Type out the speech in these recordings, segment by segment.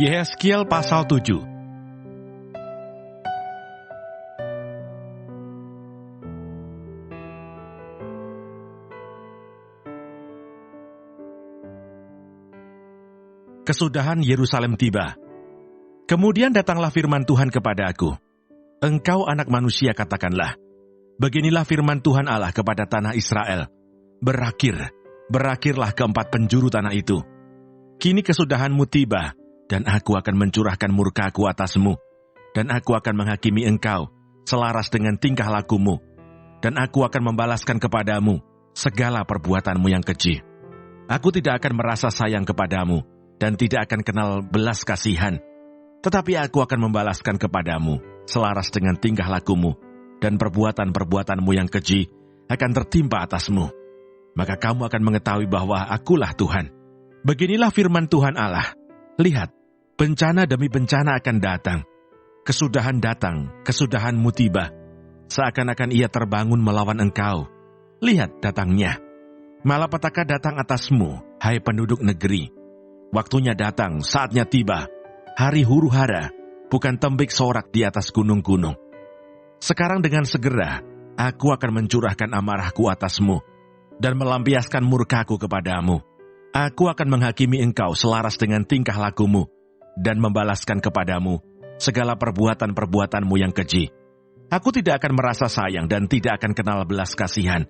Yehezkiel pasal 7. Kesudahan Yerusalem tiba. Kemudian datanglah firman Tuhan kepada aku. Engkau anak manusia, katakanlah, beginilah firman Tuhan Allah kepada tanah Israel. Berakhirlah keempat penjuru tanah itu. Kini kesudahanmu tiba, dan aku akan mencurahkan murkaku atasmu, dan aku akan menghakimi engkau selaras dengan tingkah lakumu, dan aku akan membalaskan kepadamu segala perbuatanmu yang keji. Aku tidak akan merasa sayang kepadamu, dan tidak akan kenal belas kasihan, tetapi aku akan membalaskan kepadamu selaras dengan tingkah lakumu, dan perbuatan-perbuatanmu yang keji akan tertimpa atasmu. Maka kamu akan mengetahui bahwa akulah Tuhan. Beginilah firman Tuhan Allah. Lihat, bencana demi bencana akan datang. Kesudahan datang, kesudahanmu tiba. Seakan-akan ia terbangun melawan engkau. Lihat datangnya. Malapetaka datang atasmu, hai penduduk negeri. Waktunya datang, saatnya tiba. Hari huru-hara, bukan tembik sorak di atas gunung-gunung. Sekarang dengan segera, aku akan mencurahkan amarahku atasmu, dan melampiaskan murkaku kepadamu. Aku akan menghakimi engkau selaras dengan tingkah lakumu, dan membalaskan kepadamu segala perbuatan-perbuatanmu yang keji. Aku tidak akan merasa sayang dan tidak akan kenal belas kasihan.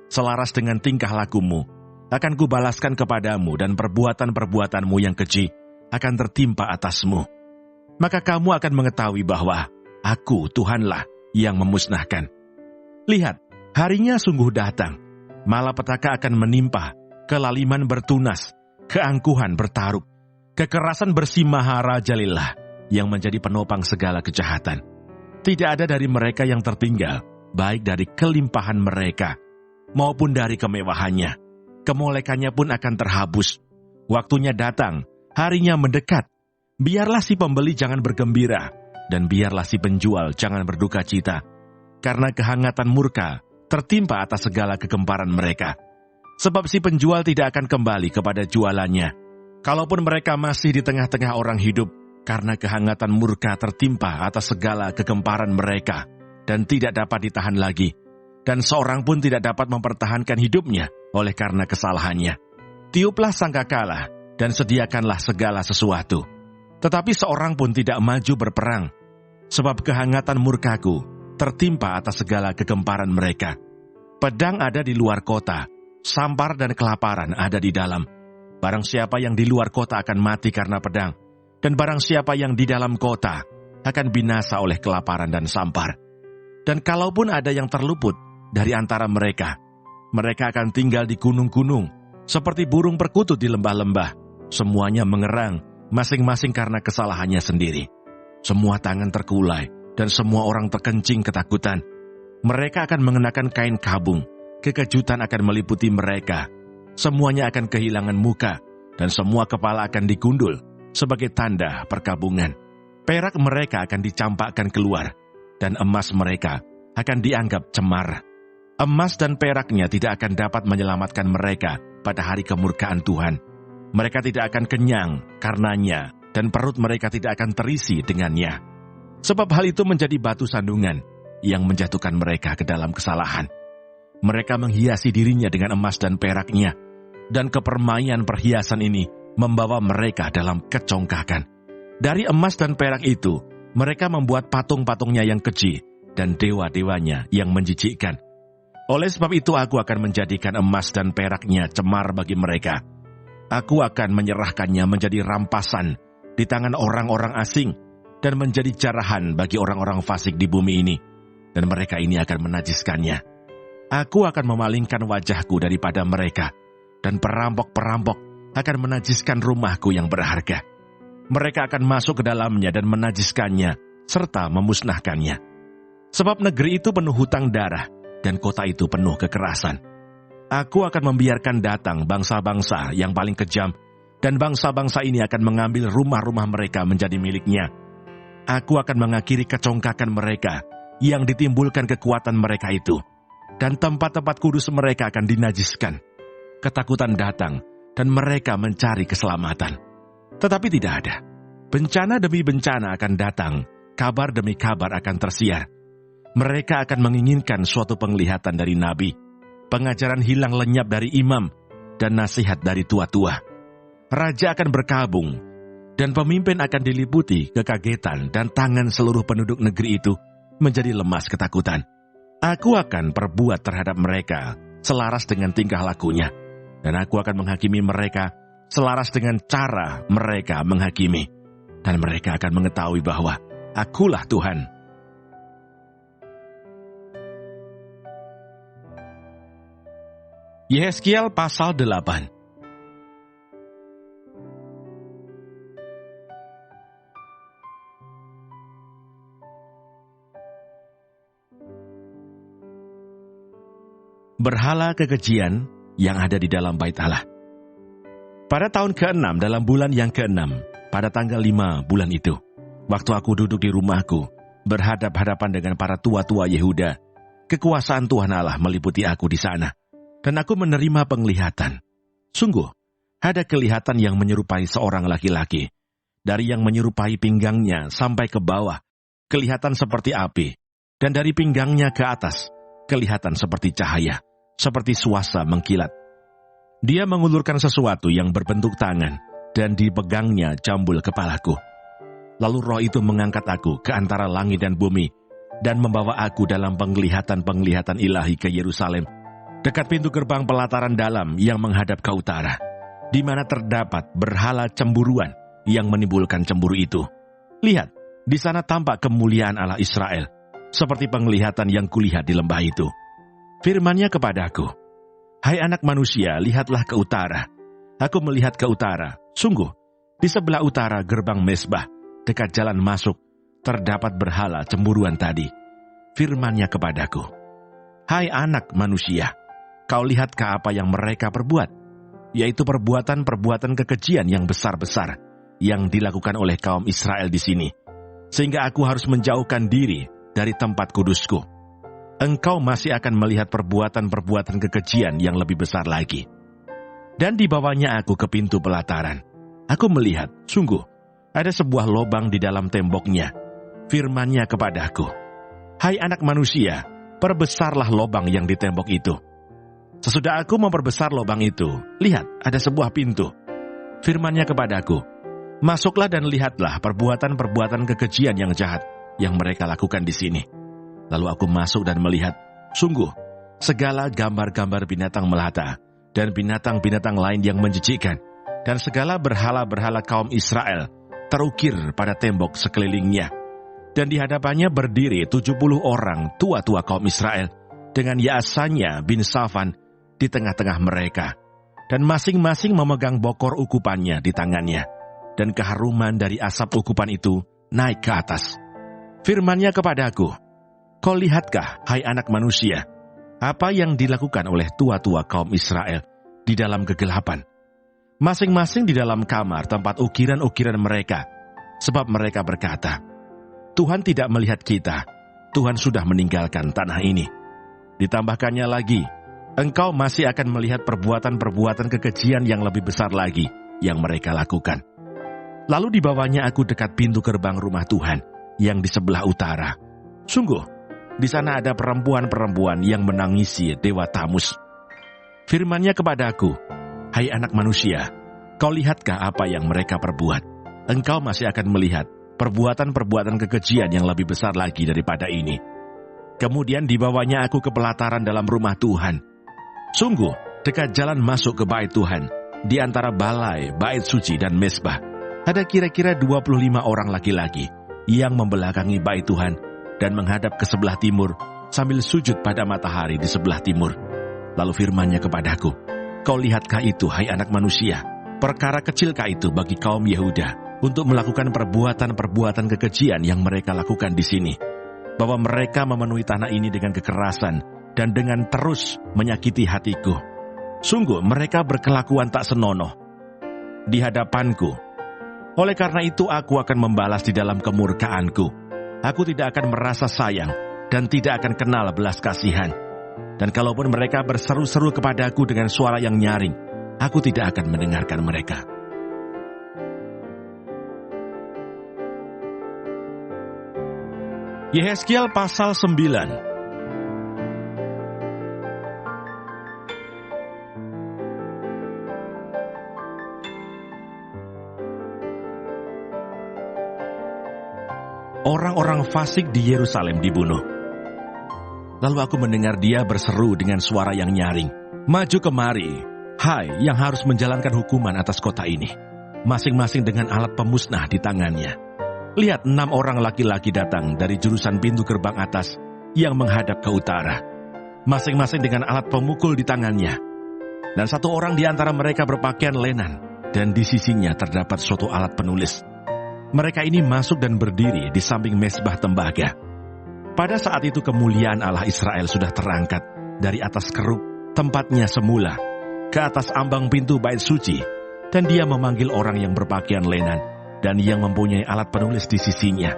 Selaras dengan tingkah lakumu, akan kubalaskan kepadamu, dan perbuatan-perbuatanmu yang keji akan tertimpa atasmu. Maka kamu akan mengetahui bahwa aku Tuhanlah yang memusnahkan. Lihat, harinya sungguh datang. Malapetaka akan menimpa, kelaliman bertunas, keangkuhan bertarup, kekerasan bersimaharajalillah yang menjadi penopang segala kejahatan. Tidak ada dari mereka yang tertinggal, baik dari kelimpahan mereka, maupun dari kemewahannya. Kemolekannya pun akan terhabus. Waktunya datang, harinya mendekat. Biarlah si pembeli jangan bergembira, dan biarlah si penjual jangan berduka cita, karena kehangatan murka tertimpa atas segala kegemparan mereka. Sebab si penjual tidak akan kembali kepada jualannya, kalaupun mereka masih di tengah-tengah orang hidup, karena kehangatan murka tertimpa atas segala kegemparan mereka, dan tidak dapat ditahan lagi, dan seorang pun tidak dapat mempertahankan hidupnya oleh karena kesalahannya. Tiuplah sangkakala, dan sediakanlah segala sesuatu. Tetapi seorang pun tidak maju berperang, sebab kehangatan murkaku tertimpa atas segala kegemparan mereka. Pedang ada di luar kota, sampar dan kelaparan ada di dalam. Barang siapa yang di luar kota akan mati karena pedang, dan barang siapa yang di dalam kota akan binasa oleh kelaparan dan sampar. Dan kalaupun ada yang terluput dari antara mereka, mereka akan tinggal di gunung-gunung, seperti burung perkutut di lembah-lembah. Semuanya mengerang, masing-masing karena kesalahannya sendiri. Semua tangan terkulai, dan semua orang terkencing ketakutan. Mereka akan mengenakan kain kabung, kekejutan akan meliputi mereka. Semuanya akan kehilangan muka, dan semua kepala akan digundul sebagai tanda perkabungan. Perak mereka akan dicampakkan keluar, dan emas mereka akan dianggap cemar. Emas dan peraknya tidak akan dapat menyelamatkan mereka pada hari kemurkaan Tuhan. Mereka tidak akan kenyang karenanya, dan perut mereka tidak akan terisi dengannya. Sebab hal itu menjadi batu sandungan yang menjatuhkan mereka ke dalam kesalahan. Mereka menghiasi dirinya dengan emas dan peraknya, dan kepermaian perhiasan ini membawa mereka dalam kecongkakan. Dari emas dan perak itu, mereka membuat patung-patungnya yang keji, dan dewa-dewanya yang menjijikkan. Oleh sebab itu aku akan menjadikan emas dan peraknya cemar bagi mereka. Aku akan menyerahkannya menjadi rampasan di tangan orang-orang asing, dan menjadi jarahan bagi orang-orang fasik di bumi ini, dan mereka ini akan menajiskannya. Aku akan memalingkan wajahku daripada mereka, dan perampok-perampok akan menajiskan rumahku yang berharga. Mereka akan masuk ke dalamnya dan menajiskannya, serta memusnahkannya. Sebab negeri itu penuh hutang darah, dan kota itu penuh kekerasan. Aku akan membiarkan datang bangsa-bangsa yang paling kejam, dan bangsa-bangsa ini akan mengambil rumah-rumah mereka menjadi miliknya. Aku akan mengakhiri kecongkakan mereka yang ditimbulkan kekuatan mereka itu, dan tempat-tempat kudus mereka akan dinajiskan. Ketakutan datang, dan mereka mencari keselamatan. Tetapi tidak ada. Bencana demi bencana akan datang, kabar demi kabar akan tersiar. Mereka akan menginginkan suatu penglihatan dari nabi, pengajaran hilang lenyap dari imam, dan nasihat dari tua-tua. Raja akan berkabung, dan pemimpin akan diliputi kekagetan, dan tangan seluruh penduduk negeri itu menjadi lemas ketakutan. Aku akan perbuat terhadap mereka selaras dengan tingkah lakunya, dan aku akan menghakimi mereka selaras dengan cara mereka menghakimi. Dan mereka akan mengetahui bahwa akulah Tuhan. Yehezkiel pasal 8. Berhala kekejian yang ada di dalam bait Allah. Pada tahun ke-6 dalam bulan yang ke-6, pada tanggal 5 bulan itu, waktu aku duduk di rumahku, berhadap-hadapan dengan para tua-tua Yehuda, kekuasaan Tuhan Allah meliputi aku di sana, dan aku menerima penglihatan. Sungguh, ada kelihatan yang menyerupai seorang laki-laki. Dari yang menyerupai pinggangnya sampai ke bawah, kelihatan seperti api, dan dari pinggangnya ke atas, kelihatan seperti cahaya, seperti suasa mengkilat. Dia mengulurkan sesuatu yang berbentuk tangan, dan dipegangnya jambul kepalaku. Lalu roh itu mengangkat aku ke antara langit dan bumi, dan membawa aku dalam penglihatan-penglihatan ilahi ke Yerusalem, dekat pintu gerbang pelataran dalam yang menghadap ke utara, di mana terdapat berhala cemburuan yang menimbulkan cemburu itu. Lihat, di sana tampak kemuliaan Allah Israel, seperti penglihatan yang kulihat di lembah itu. Firman-Nya kepadaku, "Hai anak manusia, lihatlah ke utara." Aku melihat ke utara. Sungguh, di sebelah utara gerbang mezbah, dekat jalan masuk, terdapat berhala cemburuan tadi. Firman-Nya kepadaku, "Hai anak manusia, kau lihatkah apa yang mereka perbuat? Yaitu perbuatan-perbuatan kekejian yang besar-besar yang dilakukan oleh kaum Israel di sini, sehingga aku harus menjauhkan diri dari tempat kudusku. Engkau masih akan melihat perbuatan-perbuatan kekejian yang lebih besar lagi." Dan dibawanya aku ke pintu pelataran. Aku melihat, sungguh, ada sebuah lobang di dalam temboknya. Firman-Nya kepadaku, "Hai anak manusia, perbesarlah lobang yang di tembok itu." Sesudah aku memperbesar lobang itu, lihat, ada sebuah pintu. Firman-Nya kepadaku, "Masuklah dan lihatlah perbuatan-perbuatan kekejian yang jahat yang mereka lakukan di sini." Lalu aku masuk dan melihat, sungguh, segala gambar-gambar binatang melata, dan binatang-binatang lain yang menjijikkan, dan segala berhala-berhala kaum Israel terukir pada tembok sekelilingnya. Dan di hadapannya berdiri 70 orang tua-tua kaum Israel, dengan Yaasanya bin Safan di tengah-tengah mereka. Dan masing-masing memegang bokor ukupannya di tangannya, dan keharuman dari asap ukupan itu naik ke atas. Firman-Nya kepadaku, "Kau lihatkah, hai anak manusia, apa yang dilakukan oleh tua-tua kaum Israel di dalam kegelapan? Masing-masing di dalam kamar tempat ukiran-ukiran mereka, sebab mereka berkata, 'Tuhan tidak melihat kita, Tuhan sudah meninggalkan tanah ini.' Ditambahkannya lagi, engkau masih akan melihat perbuatan-perbuatan kekejian yang lebih besar lagi yang mereka lakukan." Lalu dibawanya aku dekat pintu gerbang rumah Tuhan yang di sebelah utara. Sungguh, di sana ada perempuan-perempuan yang menangisi Dewa Tamus. Firman-Nya kepadaku, "Hai anak manusia, kau lihatkah apa yang mereka perbuat? Engkau masih akan melihat perbuatan-perbuatan kekejian yang lebih besar lagi daripada ini." Kemudian dibawanya aku ke pelataran dalam rumah Tuhan. Sungguh, dekat jalan masuk ke bait Tuhan, di antara balai, bait suci dan mezbah, ada kira-kira 25 orang laki-laki yang membelakangi bait Tuhan dan menghadap ke sebelah timur sambil sujud pada matahari di sebelah timur. Lalu firman-Nya kepadaku, "Kau lihatkah itu, hai anak manusia? Perkara kecilkah itu bagi kaum Yehuda untuk melakukan perbuatan-perbuatan kekejian yang mereka lakukan di sini? Bahwa mereka memenuhi tanah ini dengan kekerasan dan dengan terus menyakiti hatiku. Sungguh mereka berkelakuan tak senonoh di hadapanku. Oleh karena itu aku akan membalas di dalam kemurkaanku. Aku tidak akan merasa sayang dan tidak akan kenal belas kasihan. Dan kalaupun mereka berseru-seru kepadaku dengan suara yang nyaring, aku tidak akan mendengarkan mereka." Yehezkiel pasal 9. Orang-orang fasik di Yerusalem dibunuh. Lalu aku mendengar dia berseru dengan suara yang nyaring, "Maju kemari, hai yang harus menjalankan hukuman atas kota ini, masing-masing dengan alat pemusnah di tangannya." Lihat 6 orang laki-laki datang dari jurusan pintu gerbang atas yang menghadap ke utara, masing-masing dengan alat pemukul di tangannya. Dan 1 orang di antara mereka berpakaian lenan, dan di sisinya terdapat suatu alat penulis. Mereka ini masuk dan berdiri di samping mezbah tembaga. Pada saat itu kemuliaan Allah Israel sudah terangkat dari atas kerub tempatnya semula ke atas ambang pintu bait suci, dan dia memanggil orang yang berpakaian lenan dan yang mempunyai alat penulis di sisinya.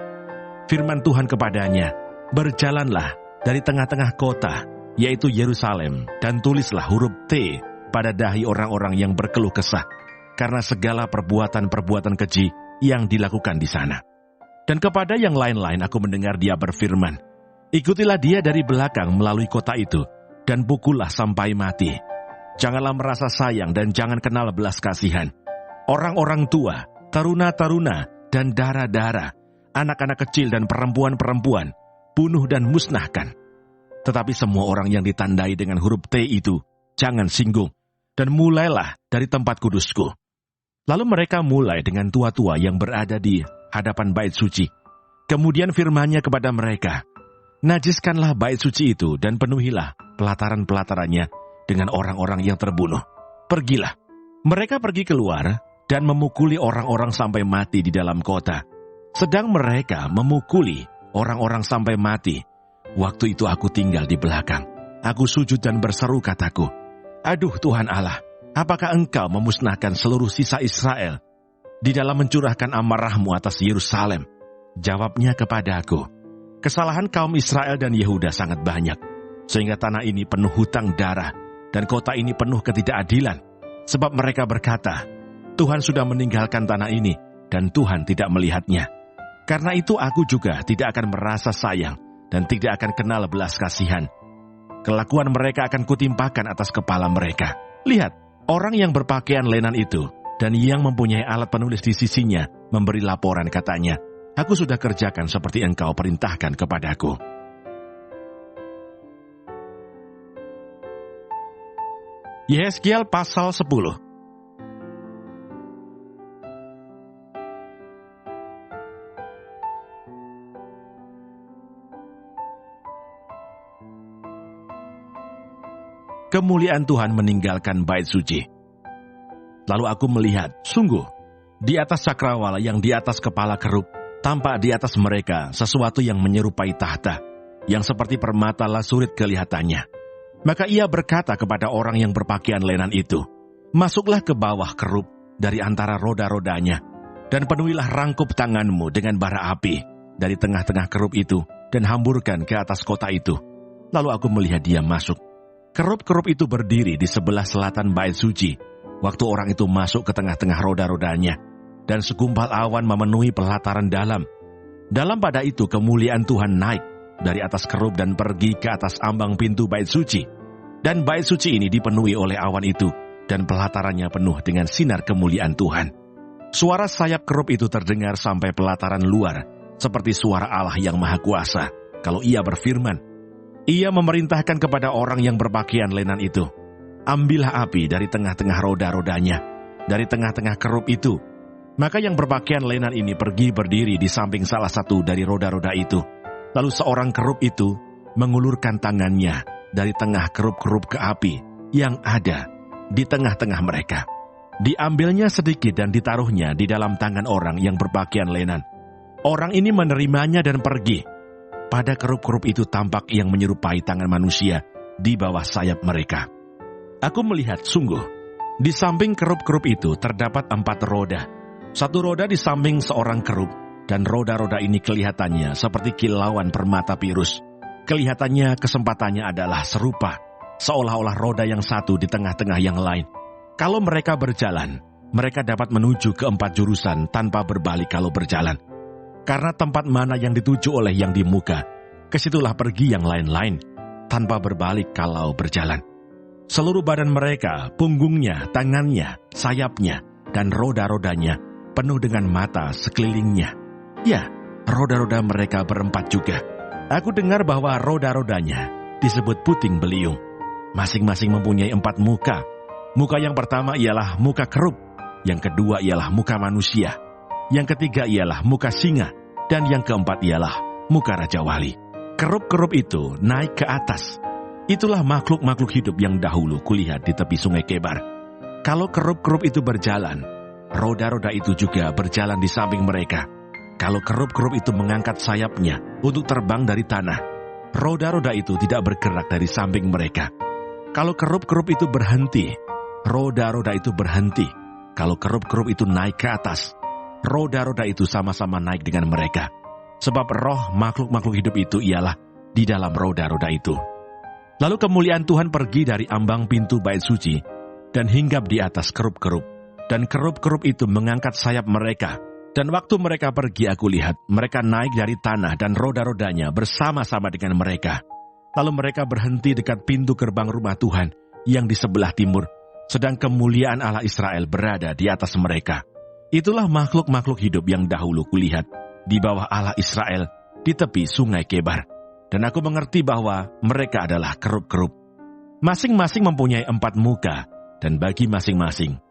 Firman Tuhan kepadanya, "Berjalanlah dari tengah-tengah kota, yaitu Yerusalem, dan tulislah huruf T pada dahi orang-orang yang berkeluh kesah, karena segala perbuatan-perbuatan keji yang dilakukan di sana." Dan kepada yang lain-lain aku mendengar dia berfirman, "Ikutilah dia dari belakang melalui kota itu, dan pukullah sampai mati. Janganlah merasa sayang dan jangan kenal belas kasihan. Orang-orang tua, taruna-taruna, dan dara-dara, anak-anak kecil dan perempuan-perempuan, bunuh dan musnahkan. Tetapi semua orang yang ditandai dengan huruf T itu, jangan singgung, dan mulailah dari tempat kudusku." Lalu mereka mulai dengan tua-tua yang berada di hadapan bait suci. Kemudian firman-Nya kepada mereka, "Najiskanlah bait suci itu dan penuhilah pelataran-pelatarannya dengan orang-orang yang terbunuh. Pergilah." Mereka pergi keluar dan memukuli orang-orang sampai mati di dalam kota. Sedang mereka memukuli orang-orang sampai mati, waktu itu aku tinggal di belakang. Aku sujud dan berseru, kataku, "Aduh Tuhan Allah, apakah Engkau memusnahkan seluruh sisa Israel di dalam mencurahkan amarah-Mu atas Yerusalem?" Jawabnya kepadaku, "Kesalahan kaum Israel dan Yehuda sangat banyak, sehingga tanah ini penuh hutang darah, dan kota ini penuh ketidakadilan. Sebab mereka berkata, Tuhan sudah meninggalkan tanah ini, dan Tuhan tidak melihatnya. Karena itu aku juga tidak akan merasa sayang, dan tidak akan kenal belas kasihan. Kelakuan mereka akan kutimpakan atas kepala mereka. Lihat, orang yang berpakaian lenan itu, dan yang mempunyai alat penulis di sisinya, memberi laporan, katanya, Aku sudah kerjakan seperti Engkau perintahkan kepadaku." Yehezkiel pasal 10. Kemuliaan Tuhan meninggalkan bait suci. Lalu aku melihat, sungguh, di atas cakrawala yang di atas kepala kerub, tampak di atas mereka sesuatu yang menyerupai tahta, yang seperti permata lasurit kelihatannya. Maka ia berkata kepada orang yang berpakaian lenan itu, "Masuklah ke bawah kerub dari antara roda-rodanya, dan penuhilah rangkup tanganmu dengan bara api dari tengah-tengah kerub itu, dan hamburkan ke atas kota itu." Lalu aku melihat dia masuk. Kerub-kerub itu berdiri di sebelah selatan bait suci, waktu orang itu masuk ke tengah-tengah roda-rodanya, dan segumpal awan memenuhi pelataran dalam. Dalam pada itu kemuliaan Tuhan naik dari atas kerub dan pergi ke atas ambang pintu bait suci. Dan bait suci ini dipenuhi oleh awan itu, dan pelatarannya penuh dengan sinar kemuliaan Tuhan. Suara sayap kerub itu terdengar sampai pelataran luar, seperti suara Allah yang Maha Kuasa, kalau ia berfirman. Ia memerintahkan kepada orang yang berpakaian lenan itu, "Ambillah api dari tengah-tengah roda-rodanya, dari tengah-tengah kerub itu." Maka yang berpakaian lenan ini pergi berdiri di samping salah satu dari roda-roda itu. Lalu seorang kerub itu mengulurkan tangannya dari tengah kerub-kerub ke api yang ada di tengah-tengah mereka. Diambilnya sedikit dan ditaruhnya di dalam tangan orang yang berpakaian lenan. Orang ini menerimanya dan pergi. Pada kerub-kerub itu tampak yang menyerupai tangan manusia di bawah sayap mereka. Aku melihat sungguh, di samping kerub-kerub itu terdapat 4 roda. 1 roda di samping seorang kerub, dan roda-roda ini kelihatannya seperti kilauan permata pirus. Kelihatannya kesempatannya adalah serupa, seolah-olah roda yang satu di tengah-tengah yang lain. Kalau mereka berjalan, mereka dapat menuju ke 4 jurusan tanpa berbalik kalau berjalan. Karena tempat mana yang dituju oleh yang di muka, kesitulah pergi yang lain-lain, tanpa berbalik kalau berjalan. Seluruh badan mereka, punggungnya, tangannya, sayapnya, dan roda-rodanya penuh dengan mata sekelilingnya. Ya, roda-roda mereka berempat juga. Aku dengar bahwa roda-rodanya disebut puting beliung. Masing-masing mempunyai 4 muka. Muka yang pertama ialah muka kerub, yang kedua ialah muka manusia, yang ketiga ialah muka singa, dan yang keempat ialah muka Raja Wali. Kerub-kerub itu naik ke atas. Itulah makhluk-makhluk hidup yang dahulu kulihat di tepi sungai Kebar. Kalau kerub-kerub itu berjalan, roda-roda itu juga berjalan di samping mereka. Kalau kerub-kerub itu mengangkat sayapnya untuk terbang dari tanah, roda-roda itu tidak bergerak dari samping mereka. Kalau kerub-kerub itu berhenti, roda-roda itu berhenti. Kalau kerub-kerub itu naik ke atas, roda-roda itu sama-sama naik dengan mereka. Sebab roh makhluk-makhluk hidup itu ialah di dalam roda-roda itu. Lalu kemuliaan Tuhan pergi dari ambang pintu bait suci dan hinggap di atas kerub-kerub. Dan kerub-kerub itu mengangkat sayap mereka. Dan waktu mereka pergi aku lihat mereka naik dari tanah dan roda-rodanya bersama-sama dengan mereka. Lalu mereka berhenti dekat pintu gerbang rumah Tuhan yang di sebelah timur. Sedang kemuliaan Allah Israel berada di atas mereka. Itulah makhluk-makhluk hidup yang dahulu kulihat di bawah Allah Israel di tepi sungai Kebar. Dan aku mengerti bahwa mereka adalah kerub-kerub. Masing-masing mempunyai 4 muka, dan bagi masing-masing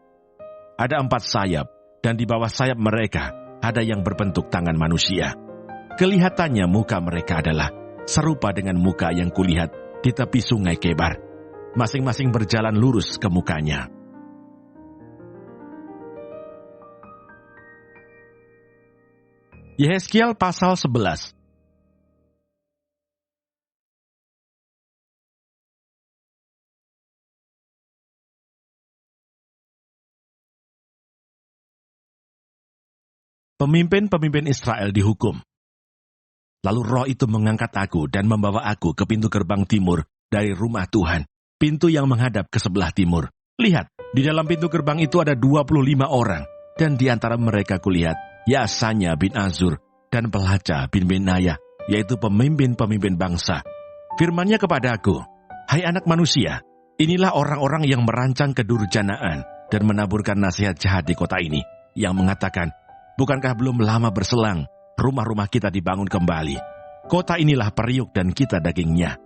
ada 4 sayap, dan di bawah sayap mereka ada yang berbentuk tangan manusia. Kelihatannya muka mereka adalah serupa dengan muka yang kulihat di tepi sungai Kebar. Masing-masing berjalan lurus ke mukanya. Yehezkiel pasal 11. Pemimpin-pemimpin Israel dihukum. Lalu roh itu mengangkat aku dan membawa aku ke pintu gerbang timur dari rumah Tuhan, pintu yang menghadap ke sebelah timur. Lihat, di dalam pintu gerbang itu ada 25 orang, dan di antara mereka kulihat Yasanya bin Azur dan Pelaca bin Benaya, yaitu pemimpin-pemimpin bangsa. Firman-Nya kepada aku, "Hai anak manusia, inilah orang-orang yang merancang kedurjanaan dan menaburkan nasihat jahat di kota ini, yang mengatakan, bukankah belum lama berselang rumah-rumah kita dibangun kembali? Kota inilah periuk dan kita dagingnya.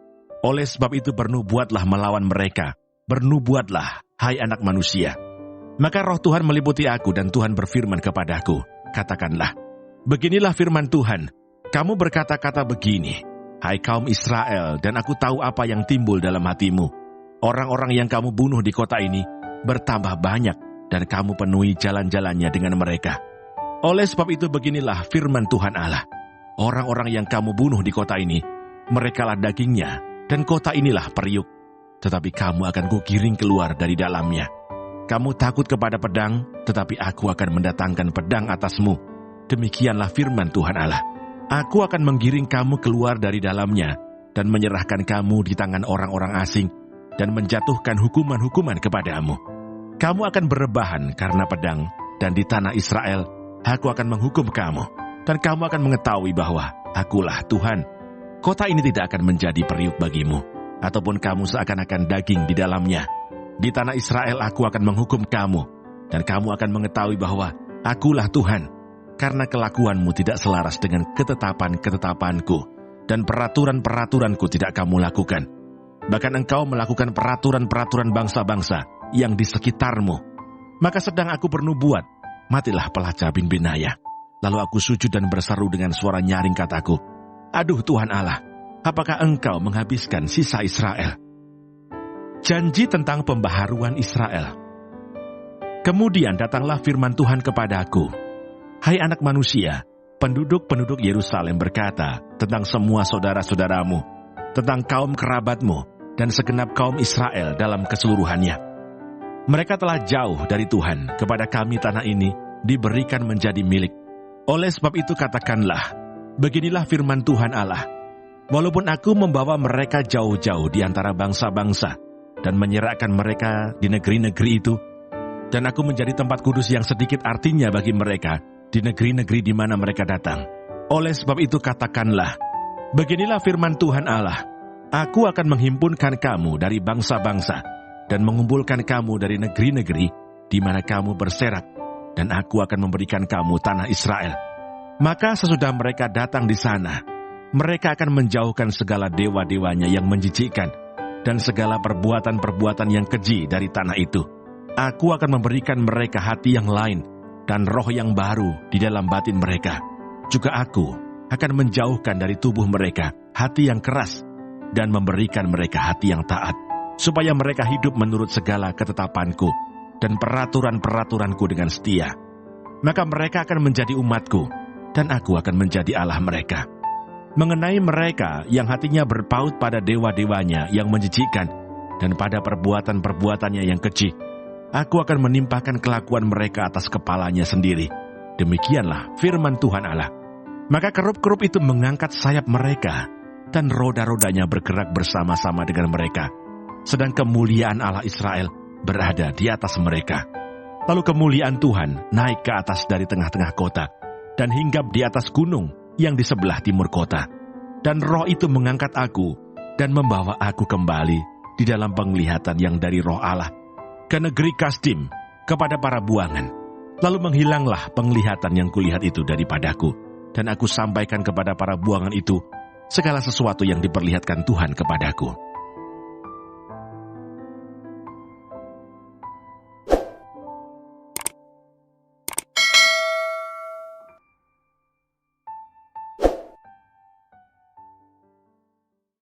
Oleh sebab itu bernubuatlah melawan mereka. Bernubuatlah, hai anak manusia." Maka roh Tuhan meliputi aku dan Tuhan berfirman kepadaku, "Katakanlah, beginilah firman Tuhan. Kamu berkata-kata begini, hai kaum Israel, dan aku tahu apa yang timbul dalam hatimu. Orang-orang yang kamu bunuh di kota ini bertambah banyak, dan kamu penuhi jalan-jalannya dengan mereka. Oleh sebab itu beginilah firman Tuhan Allah. Orang-orang yang kamu bunuh di kota ini, merekalah dagingnya, dan kota inilah periuk. Tetapi kamu akan kugiring keluar dari dalamnya. Kamu takut kepada pedang, tetapi aku akan mendatangkan pedang atasmu. Demikianlah firman Tuhan Allah. Aku akan menggiring kamu keluar dari dalamnya, dan menyerahkan kamu di tangan orang-orang asing, dan menjatuhkan hukuman-hukuman kepadamu. Kamu akan berebahan karena pedang, dan di tanah Israel aku akan menghukum kamu, dan kamu akan mengetahui bahwa akulah Tuhan. Kota ini tidak akan menjadi periuk bagimu, ataupun kamu seakan-akan daging di dalamnya. Di tanah Israel aku akan menghukum kamu, dan kamu akan mengetahui bahwa akulah Tuhan, karena kelakuanmu tidak selaras dengan ketetapan-ketetapanku, dan peraturan-peraturanku tidak kamu lakukan. Bahkan engkau melakukan peraturan-peraturan bangsa-bangsa yang di sekitarmu. Maka sedang aku bernubuat, matilah Pelaca bin Benaya. Lalu aku sujud dan berseru dengan suara nyaring kataku, aduh Tuhan Allah, apakah engkau menghabiskan sisa Israel? Janji tentang pembaharuan Israel. Kemudian datanglah firman Tuhan kepadaku, hai anak manusia, penduduk-penduduk Yerusalem berkata tentang semua saudara-saudaramu, tentang kaum kerabatmu, dan segenap kaum Israel dalam keseluruhannya. Mereka telah jauh dari Tuhan, kepada kami tanah ini diberikan menjadi milik. Oleh sebab itu katakanlah, beginilah firman Tuhan Allah, walaupun aku membawa mereka jauh-jauh di antara bangsa-bangsa, dan menyerahkan mereka di negeri-negeri itu, dan aku menjadi tempat kudus yang sedikit artinya bagi mereka, di negeri-negeri di mana mereka datang. Oleh sebab itu katakanlah, beginilah firman Tuhan Allah, aku akan menghimpunkan kamu dari bangsa-bangsa dan mengumpulkan kamu dari negeri-negeri di mana kamu berserak, dan aku akan memberikan kamu tanah Israel. Maka sesudah mereka datang di sana, mereka akan menjauhkan segala dewa-dewanya yang menjijikkan dan segala perbuatan-perbuatan yang keji dari tanah itu. Aku akan memberikan mereka hati yang lain dan roh yang baru di dalam batin mereka. Juga aku akan menjauhkan dari tubuh mereka hati yang keras dan memberikan mereka hati yang taat, supaya mereka hidup menurut segala ketetapanku dan peraturan-peraturanku dengan setia. Maka mereka akan menjadi umatku, dan aku akan menjadi Allah mereka. Mengenai mereka yang hatinya berpaut pada dewa-dewanya yang menjijikkan dan pada perbuatan-perbuatannya yang keji, aku akan menimpakan kelakuan mereka atas kepalanya sendiri. Demikianlah firman Tuhan Allah. Maka kerup-kerup itu mengangkat sayap mereka, dan roda-rodanya bergerak bersama-sama dengan mereka, sedang kemuliaan Allah Israel berada di atas mereka. Lalu kemuliaan Tuhan naik ke atas dari tengah-tengah kota, dan hinggap di atas gunung yang di sebelah timur kota. Dan roh itu mengangkat aku, dan membawa aku kembali di dalam penglihatan yang dari roh Allah, ke negeri Kasdim, kepada para buangan. Lalu menghilanglah penglihatan yang kulihat itu daripadaku, dan aku sampaikan kepada para buangan itu segala sesuatu yang diperlihatkan Tuhan kepadaku.